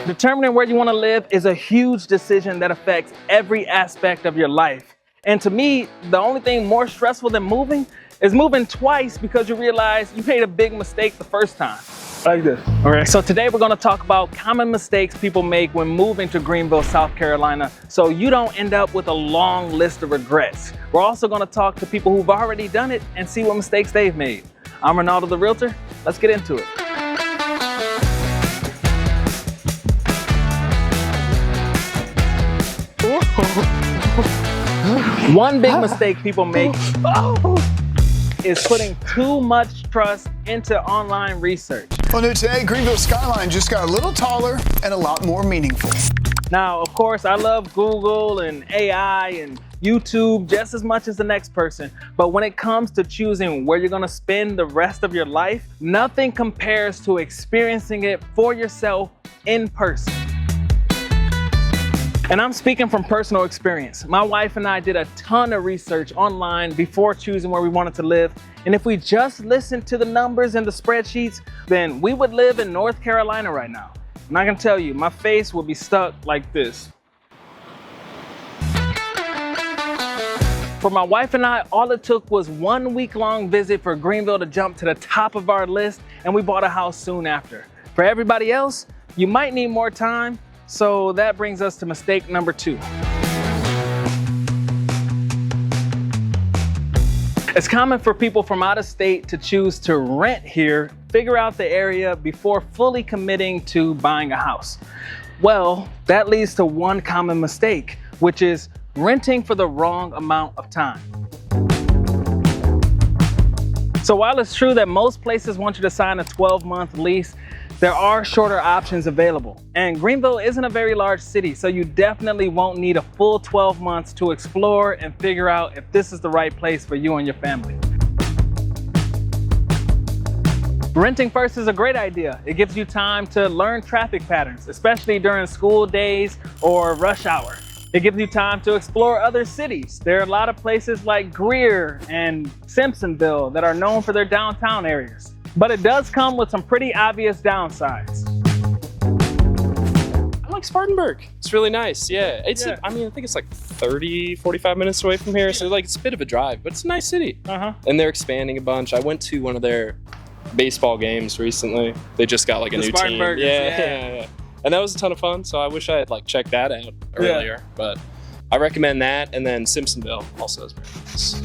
Determining where you want to live is a huge decision that affects every aspect of your life. And to me, the only thing more stressful than moving is moving twice because you realize you made a big mistake the first time. Like this. All right, so today we're going to talk about common mistakes people make when moving to Greenville, South Carolina, so you don't end up with a long list of regrets. We're also going to talk to people who've already done it and see what mistakes they've made. I'm Renaldo the Realtor. Let's get into it. One big mistake people make is putting too much trust into online research. Well, new today, Greenville's skyline just got a little taller and a lot more meaningful. Now, of course, I love Google and AI and YouTube just as much as the next person. But when it comes to choosing where you're gonna spend the rest of your life, nothing compares to experiencing it for yourself in person. And I'm speaking from personal experience. My wife and I did a ton of research online before choosing where we wanted to live. And if we just listened to the numbers and the spreadsheets, then we would live in North Carolina right now. And I can tell you, my face would be stuck like this. For my wife and I, all it took was 1 week-long visit for Greenville to jump to the top of our list, and we bought a house soon after. For everybody else, you might need more time. So that brings us to mistake number 2. It's common for people from out of state to choose to rent here, figure out the area before fully committing to buying a house. Well, that leads to one common mistake, which is renting for the wrong amount of time. So while it's true that most places want you to sign a 12-month lease, there are shorter options available. And Greenville isn't a very large city, so you definitely won't need a full 12 months to explore and figure out if this is the right place for you and your family. Renting first is a great idea. It gives you time to learn traffic patterns, especially during school days or rush hour. It gives you time to explore other cities. There are a lot of places like Greer and Simpsonville that are known for their downtown areas. But it does come with some pretty obvious downsides. I like Spartanburg. It's really nice. Yeah. I mean, I think it's like 30, 45 minutes away from here. So like it's a bit of a drive, but it's a nice city. And they're expanding a bunch. I went to one of their baseball games recently. They just got like a new team. Yeah. And that was a ton of fun. So I wish I had like checked that out earlier, but I recommend that. And then Simpsonville also is very nice.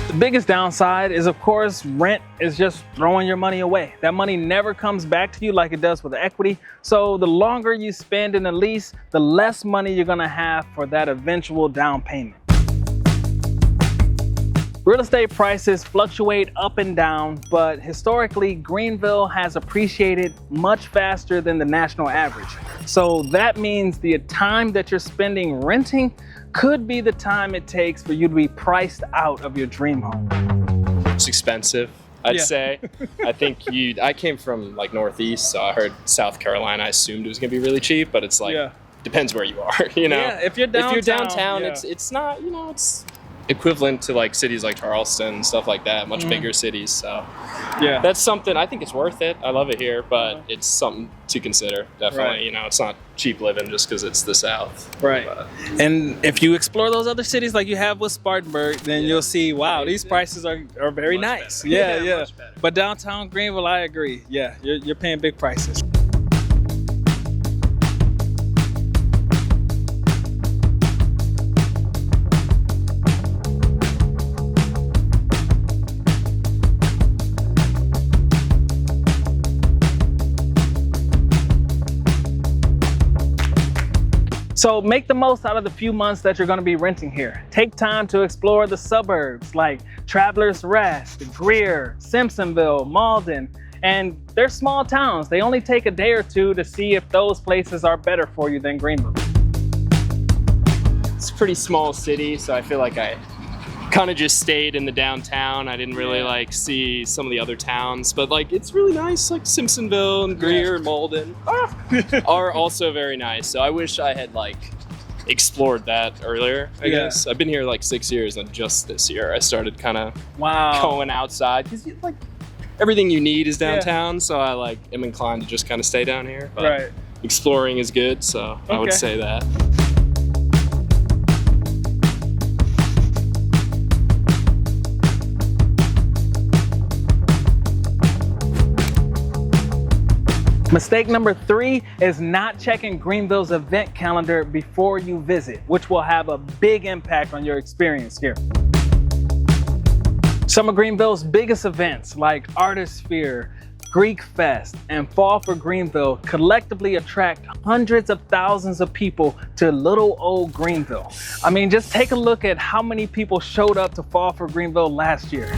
The biggest downside is, of course, rent is just throwing your money away. That money never comes back to you like it does with equity. So the longer you spend in a lease, the less money you're gonna have for that eventual down payment. Real estate prices fluctuate up and down, but historically, Greenville has appreciated much faster than the national average. So that means the time that you're spending renting could be the time it takes for you to be priced out of your dream home. It's expensive, I'd say. I think I came from like Northeast, so I heard South Carolina, I assumed it was gonna be really cheap, but it's like, depends where you are, you know? Yeah, if you're downtown, it's not, you know, it's equivalent to like cities like Charleston and stuff like that, much bigger cities. So that's something, I think it's worth it. I love it here, but it's something to consider, definitely. You know, it's not cheap living just because it's the South. Right. And if you explore those other cities like you have with Spartanburg, then you'll see, wow, these prices are very nice. Yeah. But downtown Greenville, I agree. Yeah, you're paying big prices. So make the most out of the few months that you're going to be renting here. Take time to explore the suburbs like Travelers Rest, Greer, Simpsonville, Malden, and they're small towns. They only take a day or two to see if those places are better for you than Greenville. It's a pretty small city, so I feel like I kind of just stayed in the downtown. I didn't really like see some of the other towns, but like it's really nice. Like Simpsonville and Greer and Malden are also very nice. So I wish I had like explored that earlier, I guess. I've been here like 6 years, and just this year I started kind of going outside, because like everything you need is downtown, so I like am inclined to just kind of stay down here. But exploring is good, so I would say that. Mistake number 3 is not checking Greenville's event calendar before you visit, which will have a big impact on your experience here. Some of Greenville's biggest events like Artisphere, Greek Fest, and Fall for Greenville collectively attract hundreds of thousands of people to little old Greenville. I mean, just take a look at how many people showed up to Fall for Greenville last year.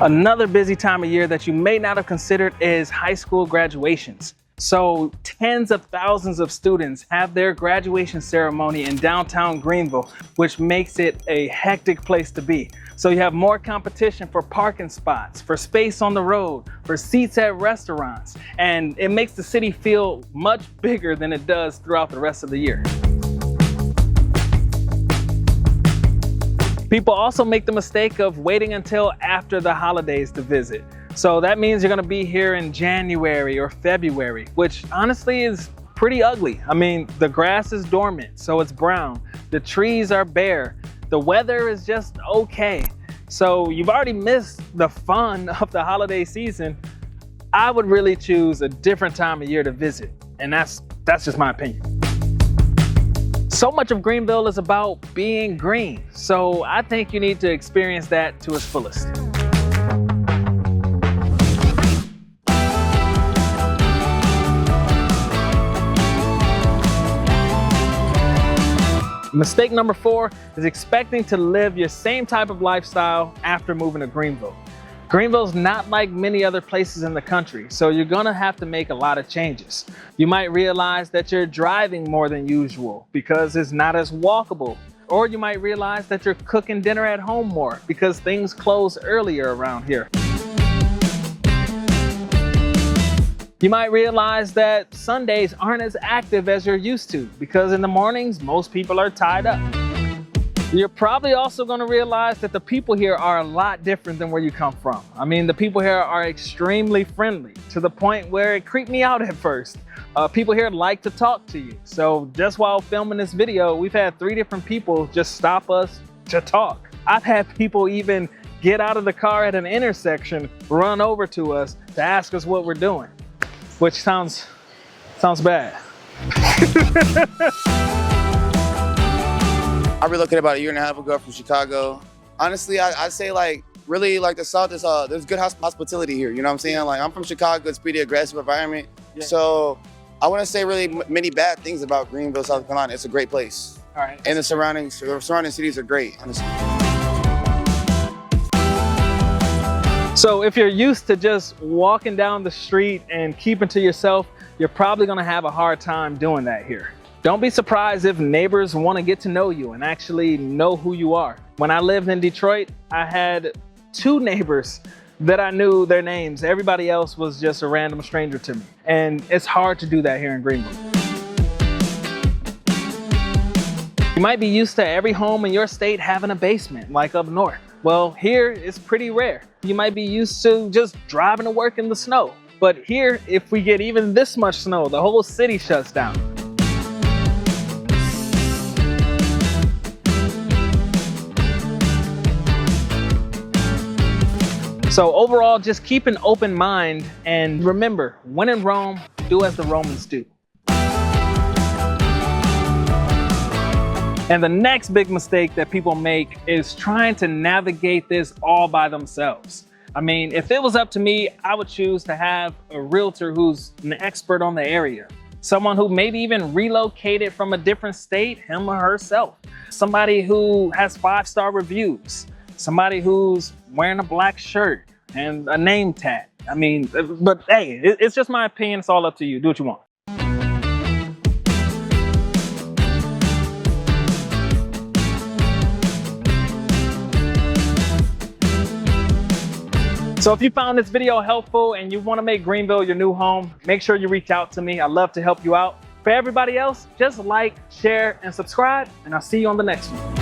Another busy time of year that you may not have considered is high school graduations. So tens of thousands of students have their graduation ceremony in downtown Greenville, which makes it a hectic place to be. So you have more competition for parking spots, for space on the road, for seats at restaurants, and it makes the city feel much bigger than it does throughout the rest of the year. People also make the mistake of waiting until after the holidays to visit. So that means you're gonna be here in January or February, which honestly is pretty ugly. I mean, the grass is dormant, so it's brown. The trees are bare. The weather is just okay. So you've already missed the fun of the holiday season. I would really choose a different time of year to visit, and that's just my opinion. So much of Greenville is about being green, so I think you need to experience that to its fullest. Mistake number 4 is expecting to live your same type of lifestyle after moving to Greenville. Greenville's not like many other places in the country, so you're gonna have to make a lot of changes. You might realize that you're driving more than usual because it's not as walkable. Or you might realize that you're cooking dinner at home more because things close earlier around here. You might realize that Sundays aren't as active as you're used to because in the mornings, most people are tied up. You're probably also gonna realize that the people here are a lot different than where you come from. I mean, the people here are extremely friendly to the point where it creeped me out at first. People here like to talk to you. So just while filming this video, we've had 3 different people just stop us to talk. I've had people even get out of the car at an intersection, run over to us to ask us what we're doing, which sounds bad. I relocated about 1.5 years ago from Chicago. Honestly, I'd say like really like the South is there's good hospitality here. You know what I'm saying? Like I'm from Chicago, it's pretty aggressive environment. Yeah. So I wouldn't say really many bad things about Greenville, South Carolina. It's a great place. All right. And the surrounding cities are great, honestly. So if you're used to just walking down the street and keeping to yourself, you're probably gonna have a hard time doing that here. Don't be surprised if neighbors want to get to know you and actually know who you are. When I lived in Detroit, I had 2 neighbors that I knew their names. Everybody else was just a random stranger to me. And it's hard to do that here in Greenville. You might be used to every home in your state having a basement, like up north. Well, here it's pretty rare. You might be used to just driving to work in the snow. But here, if we get even this much snow, the whole city shuts down. So overall, just keep an open mind and remember, when in Rome, do as the Romans do. And the next big mistake that people make is trying to navigate this all by themselves. I mean, if it was up to me, I would choose to have a realtor who's an expert on the area. Someone who maybe even relocated from a different state, him or herself. Somebody who has 5-star reviews. Somebody who's wearing a black shirt and a name tag. I mean, but hey, it's just my opinion. It's all up to you. Do what you want. So if you found this video helpful and you want to make Greenville your new home, make sure you reach out to me. I'd love to help you out. For everybody else, just like, share, and subscribe, and I'll see you on the next one.